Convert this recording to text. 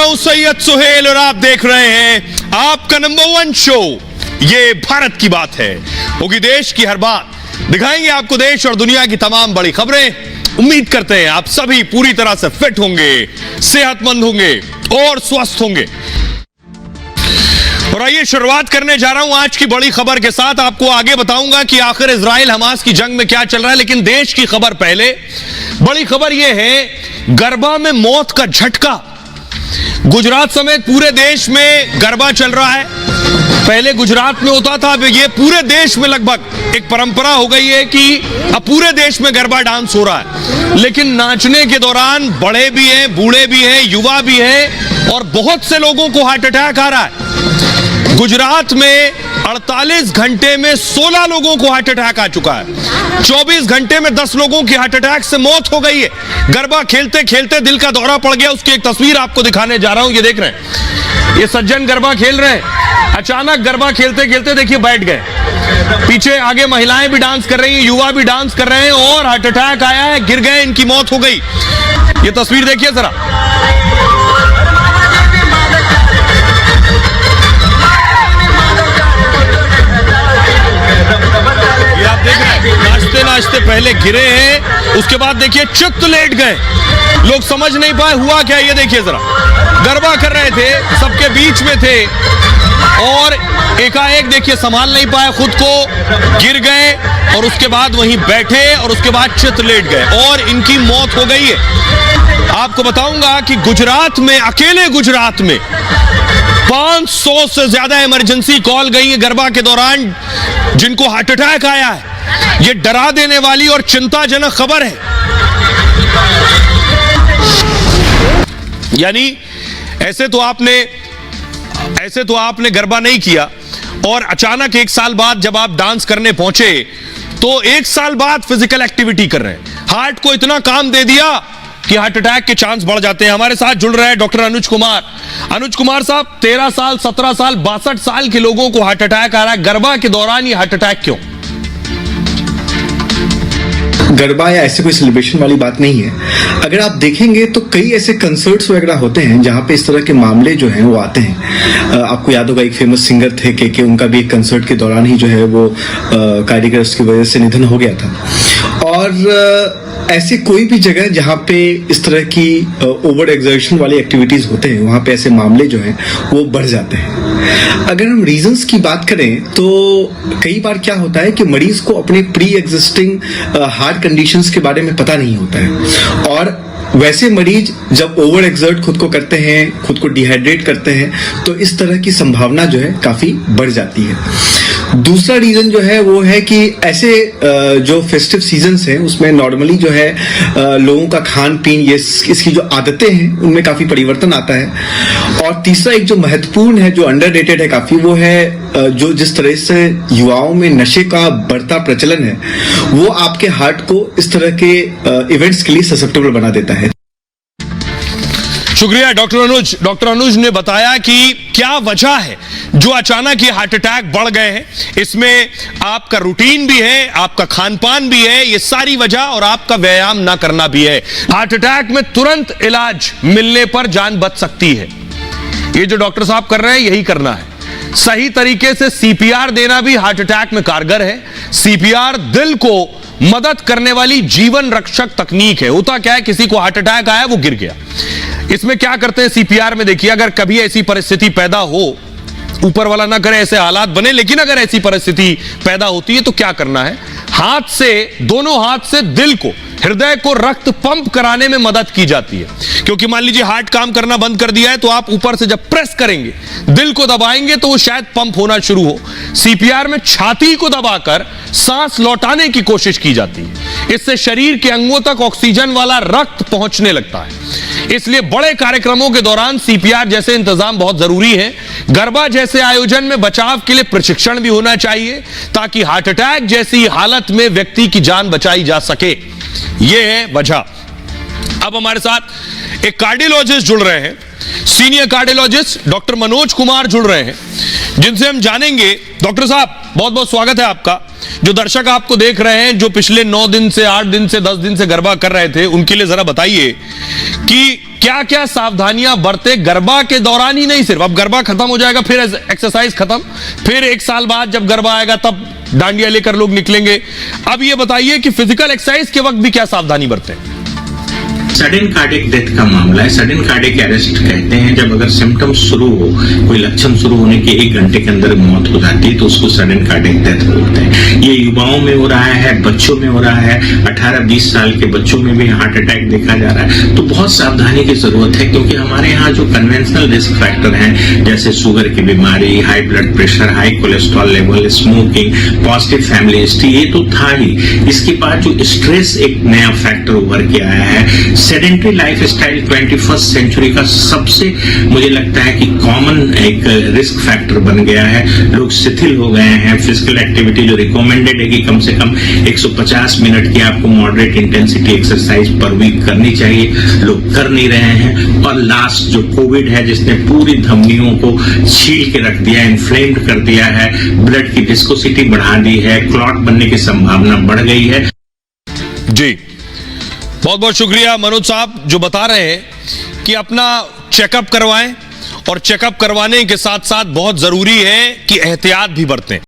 हूं सैयद सुहेल और आप देख रहे हैं आपका नंबर 1 शो। ये भारत की बात है, होगी देश की हर बात। दिखाएंगे आपको देश और दुनिया की तमाम बड़ी खबरें। उम्मीद करते हैं आप सभी पूरी तरह से फिट होंगे, सेहतमंद होंगे और स्वस्थ होंगे। और आइए शुरुआत करने जा रहा हूं आज की बड़ी खबर के साथ। आपको आगे बताऊंगा कि आखिर इजराइल हमास की जंग में क्या चल रहा है, लेकिन देश की खबर पहले। बड़ी खबर यह है, गरबा में मौत का झटका। गुजरात समेत पूरे देश में गरबा चल रहा है। पहले गुजरात में होता था, अब ये पूरे देश में लगभग एक परंपरा हो गई है कि अब पूरे देश में गरबा डांस हो रहा है। लेकिन नाचने के दौरान बड़े भी हैं, बूढ़े भी हैं, युवा भी हैं और बहुत से लोगों को हार्ट अटैक आ रहा है। गुजरात में 48 घंटे में 16 लोगों को हार्ट अटैक आ चुका है। 24 घंटे में 10 लोगों की हार्ट अटैक से मौत हो गई है। गरबा खेलते खेलते दिल का दौरा पड़ गया, उसकी एक तस्वीर आपको दिखाने जा रहा हूं। ये देख रहे हैं, ये सज्जन गरबा खेल रहे हैं, अचानक गरबा खेलते खेलते देखिए बैठ गए। पीछे आगे महिलाएं भी डांस कर रही हैं, युवा भी डांस कर रहे हैं और हार्ट अटैक आया है, गिर गए, इनकी मौत हो गई। ये तस्वीर देखिए जरा। नाचते नाचते पहले गिरे हैं, उसके बाद देखिए चित्त लेट गए। लोग समझ नहीं पाए हुआ क्या। ये देखिए जरा, गरबा कर रहे थे, सबके बीच में थे और एकाएक देखिए संभाल नहीं पाए खुद को, गिर गए और उसके बाद वहीं बैठे और उसके बाद चित्त लेट गए और इनकी मौत हो गई है। आपको बताऊंगा कि गुजरात में, अकेले गुजरात में 500 से ज्यादा इमरजेंसी कॉल गई है गरबा के दौरान, जिनको हार्ट अटैक आया है। ये डरा देने वाली और चिंताजनक खबर है। यानी ऐसे तो आपने गरबा नहीं किया और अचानक 1 साल बाद जब आप डांस करने पहुंचे तो 1 साल बाद फिजिकल एक्टिविटी कर रहे हैं, हार्ट को इतना काम दे दिया कि हार्ट अटैक के चांस बढ़ जाते हैं। हमारे साथ जुड़ रहे हैं डॉक्टर अनुज कुमार। अनुज कुमार साहब, 13 साल, 17 साल, 62 साल के लोगों को हार्ट अटैक आ रहा है गरबा के दौरान। ये हार्ट अटैक क्यों? गरबा या ऐसे कोई सेलिब्रेशन वाली बात नहीं है। अगर आप देखेंगे तो कई ऐसे कंसर्ट्स वगैरह होते हैं जहां पे इस तरह के मामले जो हैं वो आते हैं। आपको याद होगा एक फेमस सिंगर थे के उनका भी एक कंसर्ट के दौरान ही जो है वो कार्डियक अरेस्ट की वजह से निधन हो गया था। और ऐसे कोई भी जगह जहां पे इस तरह की ओवर एक्सर्शन वाली एक्टिविटीज होते हैं वहां पे ऐसे मामले जो हैं वो बढ़ जाते हैं। अगर हम रीजंस की बात करें तो कई बार क्या होता है कि मरीज को अपने प्री एग्जिस्टिंग हार्ट कंडीशंस के बारे में पता नहीं होता है और वैसे मरीज जब ओवर एक्सर्ट खुद को करते हैं, खुद को डिहाइड्रेट करते हैं, तो इस तरह की संभावना जो है काफी बढ़ जाती है। दूसरा रीजन जो है वो है कि ऐसे जो फेस्टिव सीजन्स हैं उसमें नॉर्मली जो है लोगों का खान पीन, ये इसकी जो आदतें हैं उनमें काफी परिवर्तन आता है। और तीसरा एक जो महत्वपूर्ण है, जो अंडररेटेड है काफी, वो है जो जिस तरह से युवाओं में नशे का बढ़ता प्रचलन है वो आपके हार्ट को इस तरह के इवेंट्स के लिए ससेप्टेबल बना देता है। शुक्रिया डॉक्टर अनुज। डॉक्टर अनुज ने बताया कि क्या वजह है जो अचानक ये हार्ट अटैक बढ़ गए हैं। इसमें आपका रूटीन भी है, आपका खान पान भी है, ये सारी वजह, और आपका व्यायाम ना करना भी है। हार्ट अटैक में तुरंत इलाज मिलने पर जान बच सकती है। ये जो डॉक्टर साहब कर रहे हैं यही करना है। सही तरीके से सीपीआर देना भी हार्ट अटैक में कारगर है। सीपीआर दिल को मदद करने वाली जीवन रक्षक तकनीक है। होता क्या है, किसी को हार्ट अटैक आया, वो गिर गया, इसमें क्या करते हैं सीपीआर में, देखिए अगर कभी ऐसी परिस्थिति पैदा हो, ऊपर वाला ना करे ऐसे हालात बने, लेकिन अगर ऐसी परिस्थिति पैदा होती है तो क्या करना है, हाथ से, दोनों हाथ से दिल को, हृदय को रक्त पंप कराने में मदद की जाती है। क्योंकि मान लीजिए हार्ट काम करना बंद कर दिया है तो आप ऊपर से जब प्रेस करेंगे, दिल को दबाएंगे तो वो शायद पंप होना शुरू हो। सीपीआर में छाती को दबाकर सांस लौटाने की कोशिश की जाती है। इससे शरीर के अंगों तक ऑक्सीजन वाला रक्त पहुंचने लगता है। इसलिए बड़े कार्यक्रमों के दौरान सीपीआर जैसे इंतजाम बहुत जरूरी है। गरबा जैसे आयोजन में बचाव के लिए प्रशिक्षण भी होना चाहिए ताकि हार्ट अटैक जैसी हालत में व्यक्ति की जान बचाई जा सके। यह है वजह। अब हमारे साथ एक कार्डियोलॉजिस्ट जुड़ रहे हैं, senior cardiologist doctor Manoj Kumar जुड़ रहे हैं, जिनसे हम जानेंगे। डॉक्टर साहब, बहुत बहुत स्वागत है आपका। जो दर्शक आपको देख रहे हैं, जो पिछले 9 दिन से, 8 दिन से, 10 दिन से गरबा कर रहे थे, उनके लिए जरा बताइए कि क्या क्या सावधानियां बरते गरबा के दौरान ही नहीं सिर्फ, अब गरबा खत्म हो जाएगा फिर एक्सरसाइज खत्म, फिर एक साल बाद जब गरबा आएगा तब डांडिया लेकर लोग निकलेंगे। अब ये बताइए कि फिजिकल एक्सरसाइज के वक्त भी क्या सावधानी बरतें? सडन कार्डिक डेथ का मामला है। सडन कार्डिक अरेस्ट कहते हैं जब अगर सिम्टम्स शुरू हो, कोई लक्षण शुरू होने के 1 घंटे के अंदर मौत हो जाती है तो उसको सडन कार्डिक डेथ बोलते हैं। ये युवाओं में हो रहा है, बच्चों में हो रहा है, 18-20 साल के बच्चों में भी हार्ट अटैक देखा जा रहा है। तो बहुत सावधानी की जरूरत है, क्योंकि हमारे यहाँ जो कन्वेंशनल रिस्क फैक्टर हैं जैसे शुगर की बीमारी, high blood pressure, high cholesterol level, smoking, positive family history, ये तो था ही। इसके बाद जो स्ट्रेस एक नया फैक्टर उभर के आया है, sedentary life style 21st century का सबसे मुझे लगता है कि कॉमन एक रिस्क फैक्टर बन गया है। लोग शिथिल हो गए हैं। फिजिकल एक्टिविटी जो रिकमेंडेड है कि कम से कम 150 मिनट की आपको moderate intensity exercise per week करनी चाहिए, लोग कर नहीं रहे हैं। और लास्ट जो कोविड है जिसने पूरी धमनियों को छील के रख दिया, इन्फ्लेम्ड कर दिया है, ब्लड की विस्कोसिटी बढ़ा दी है, क्लॉट बनने की संभावना बढ़ गई है। जी बहुत बहुत शुक्रिया मनोज साहब, जो बता रहे हैं कि अपना चेकअप करवाएं और चेकअप करवाने के साथ साथ बहुत जरूरी है कि एहतियात भी बरतें।